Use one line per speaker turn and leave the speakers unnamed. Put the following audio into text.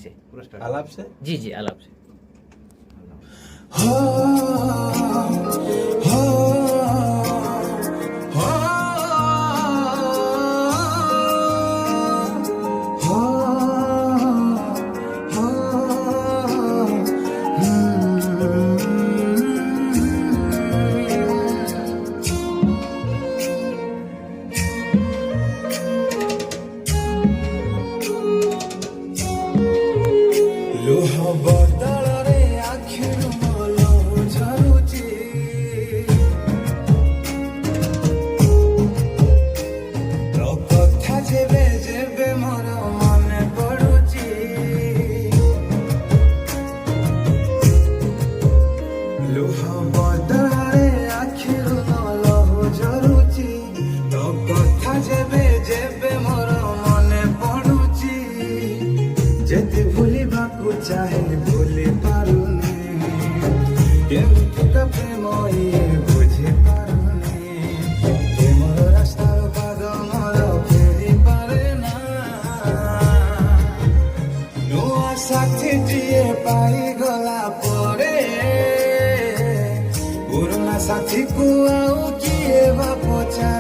आलाप से
जी जी आलाप से।
लुह बदଳରେ ଆଖିରୁ ମଲ ଝରୁଛି ତୋ କଥା ଯେବେ ଯେବେ ମୋର ମନେ ପଡୁଛି ଲୁହ ବଦଳରେ ଆଖିରୁ ମଲ ଝରୁଛି ତୋ କଥା ଯେବେ ଯେବେ ମୋର ମନେ ପଡୁଛି ଯେତେ ଭୁଲିବାକୁ ଚାହେଁ ଭୁଲି ପାରୁନି କେମିତି ତ ପ୍ରେମ ଇଏ ବୁଝି ପାରୁନି ପ୍ରେମର ରାସ୍ତାର ପାଦ ମୋର ଫେରି ପାରେ ନା ନୂଆ ସାଥୀଟିଏ ପାଇଗଲା ପରେ ପୁରୁଣା ସାଥୀକୁ ଆଉ କିଏ ବା ପଚାରେ